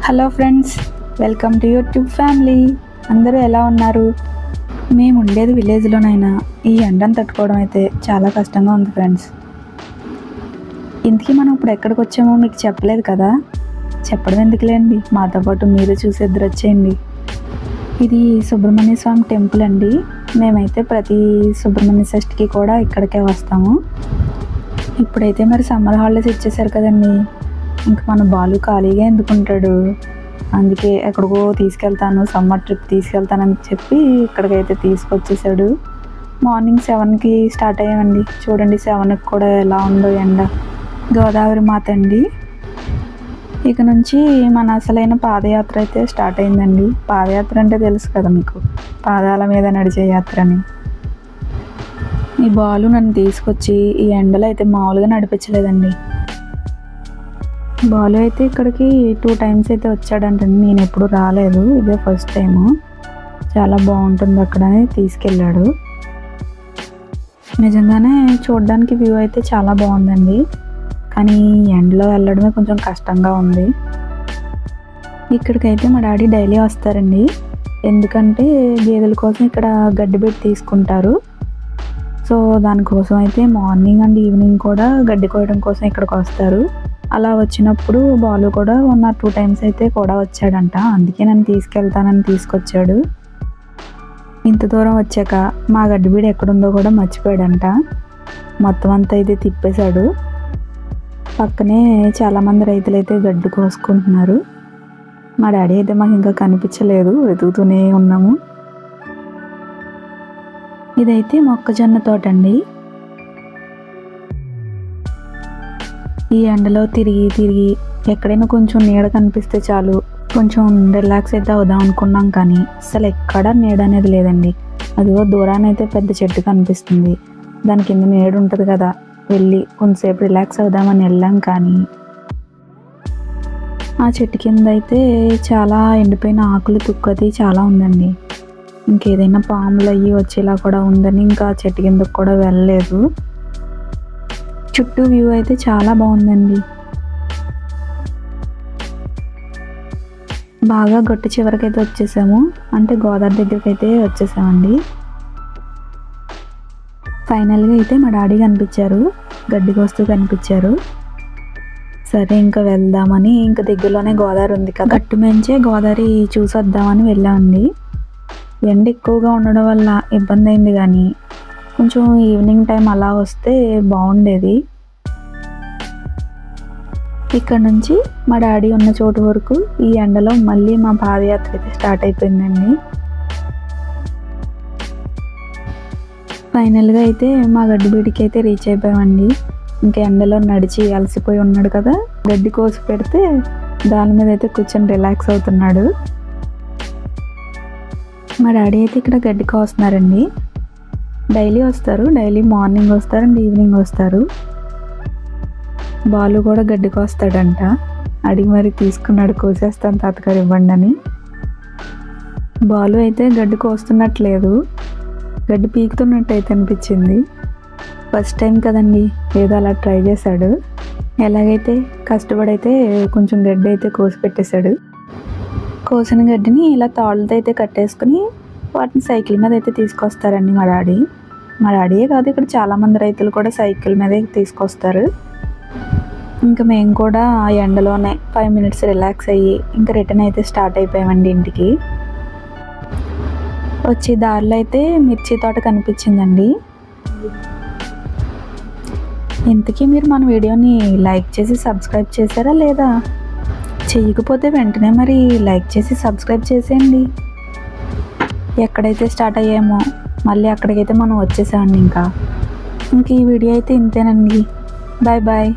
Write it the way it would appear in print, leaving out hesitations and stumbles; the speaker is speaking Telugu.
Hello friends, welcome to YouTube family. అందరూ ఎలా ఉన్నారు? మేము ఉండేది విలేజ్లోనైనా ఈ ఎండను తట్టుకోవడం అయితే చాలా కష్టంగా ఉంది ఫ్రెండ్స్. ఇంతకీ మనం ఇప్పుడు ఎక్కడికి వచ్చామో మీకు చెప్పలేదు కదా. చెప్పడం ఎందుకులేండి, మాతో పాటు మీరు చూసేద్దరు వచ్చేయండి. ఇది సుబ్రహ్మణ్య స్వామి టెంపుల్ అండి. మేమైతే ప్రతి సుబ్రహ్మణ్య షష్ఠికి కూడా ఇక్కడికే వస్తాము. ఇప్పుడైతే మరి సమ్మర్ హాలిడేస్ ఇచ్చేసారు కదండి, ఇంక మన బాలు ఖాళీగా ఎందుకుంటాడు, అందుకే ఎక్కడికో తీసుకెళ్తాను, సమ్మర్ ట్రిప్ తీసుకెళ్తానని చెప్పి ఇక్కడికైతే తీసుకొచ్చేసాడు. Morning 7కి start అయ్యామండి. చూడండి 7కి కూడా ఎలా ఉందో ఎండ. గోదావరి మాత అండి. ఇక నుంచి మన అసలైన పాదయాత్ర అయితే స్టార్ట్ అయిందండి. పాదయాత్ర అంటే తెలుసు కదా మీకు, పాదాల మీద నడిచే యాత్ర అని. ఈ బాలు నన్ను తీసుకొచ్చి ఈ ఎండలో అయితే మామూలుగా నడిపించలేదండి. బాలు అయితే ఇక్కడికి 2 times అయితే వచ్చాడంటండి. నేను ఎప్పుడు రాలేదు, ఇదే ఫస్ట్ టైము. చాలా బాగుంటుంది అక్కడ అని తీసుకెళ్ళాడు. నిజంగానే చూడడానికి వ్యూ అయితే చాలా బాగుందండి, కానీ ఎండలో వెళ్ళడమే కొంచెం కష్టంగా ఉంది. ఇక్కడికైతే మా డాడీ డైలీ వస్తారండి. ఎందుకంటే గేదెల కోసం ఇక్కడ గడ్డి పెట్టి తీసుకుంటారు. సో దానికోసం అయితే మార్నింగ్ అండ్ ఈవినింగ్ కూడా గడ్డి కోయడం కోసం ఇక్కడికి వస్తారు. అలా వచ్చినప్పుడు బాలు కూడా 1 or 2 times అయితే కూడా వచ్చాడంట. అందుకే నన్ను తీసుకెళ్తానని తీసుకొచ్చాడు. ఇంత దూరం వచ్చాక మా గడ్డిబీడు ఎక్కడుందో కూడా మర్చిపోయాడంట. మొత్తం అంతా అయితే తిప్పేశాడు. పక్కనే చాలామంది రైతులు అయితే గడ్డి కోసుకుంటున్నారు. మా డాడీ అయితే మాకు ఇంకా కనిపించలేదు, వెతుకుతూనే ఉన్నాము. ఇదైతే మొక్కజొన్న తోట అండి. ఈ ఎండలో తిరిగి ఎక్కడైనా కొంచెం నీడ కనిపిస్తే చాలు, కొంచెం రిలాక్స్ అయితే అవుదాం అనుకున్నాం, కానీ అసలు ఎక్కడ నీడ అనేది లేదండి. అదిగో దూరాన్ని అయితే పెద్ద చెట్టు కనిపిస్తుంది, దాని కింద నీడ ఉంటుంది కదా, వెళ్ళి కొంతసేపు రిలాక్స్ అవుదామని వెళ్ళాం, కానీ ఆ చెట్టు కింద అయితే చాలా ఎండిపోయిన ఆకులు తుక్కది చాలా ఉందండి. ఇంకేదైనా పాములు అయ్యి వచ్చేలా కూడా ఉందని ఇంకా చెట్టు కిందకు కూడా వెళ్ళలేదు. చుట్టూ వ్యూ అయితే చాలా బాగుందండి. బాగా గట్టు చివరికైతే వచ్చేసాము, అంటే గోదావరి దగ్గరికి అయితే వచ్చేసామండి. ఫైనల్గా అయితే మా డాడీ కనిపించారు, గడ్డి కోస్తూ కనిపించారు. సరే ఇంకా వెళ్దామని, ఇంకా దగ్గరలోనే గోదావరి ఉంది కదా, గట్టు మించే గోదావరి చూసొద్దామని వెళ్ళామండి. ఎండ ఎక్కువగా ఉండడం వల్ల ఇబ్బంది అయింది, కానీ కొంచెం ఈవినింగ్ టైం అలా వస్తే బాగుండేది. ఇక్కడ నుంచి మా డాడీ ఉన్న చోటు వరకు ఈ ఎండలో మళ్ళీ మా పాదయాత్ర అయితే స్టార్ట్ అయిపోయిందండి. ఫైనల్గా అయితే మా గడ్డిబీడికి అయితే రీచ్ అయిపోయామండి. ఇంకా ఎండలో నడిచి అలసిపోయి ఉన్నాడు కదా, గడ్డి కోసి పెడితే దాని మీద అయితే కూర్చొని రిలాక్స్ అవుతున్నాడు. మా డాడీ అయితే ఇక్కడ గడ్డి కోస్తున్నారండి. డైలీ వస్తారు, డైలీ మార్నింగ్ వస్తారు అండ్ ఈవినింగ్ వస్తారు. బాలు కూడా గడ్డి కోస్తాడంట, అడిగి మరి తీసుకున్నాడు, కోసేస్తాను తాతగారు ఇవ్వండి అని. బాలు అయితే గడ్డి కోస్తున్నట్లేదు, గడ్డి పీకుతున్నట్టు అయితే అనిపించింది. ఫస్ట్ టైం కదండి, ఏదో అలా ట్రై చేశాడు. ఎలాగైతే కష్టపడైతే కొంచెం గడ్డి అయితే కోసి పెట్టేశాడు. కోసిన గడ్డిని ఇలా తాళ్ళతో అయితే కట్టేసుకుని వాటిని సైకిల్ మీద అయితే తీసుకొస్తారండి మా డాడీ. మా డాడీయే కాదు, ఇక్కడ చాలామంది రైతులు కూడా సైకిల్ మీదే తీసుకొస్తారు. ఇంకా మేము కూడా ఆ ఎండలోనే 5 minutes రిలాక్స్ అయ్యి ఇంకా రిటర్న్ అయితే స్టార్ట్ అయిపోయామండి ఇంటికి. వచ్చే దారిలో అయితే మిర్చి తోట కనిపించిందండి. ఇంతకీ మీరు మన వీడియోని లైక్ చేసి సబ్స్క్రైబ్ చేశారా లేదా? చేయకపోతే వెంటనే మరి లైక్ చేసి సబ్స్క్రైబ్ చేసేయండి. ఎక్కడైతే స్టార్ట్ అయ్యామో మళ్ళీ అక్కడికైతే మనం వచ్చేసామండి. ఇంకా ఈ వీడియో అయితే ఇంతేనండి. Bye bye.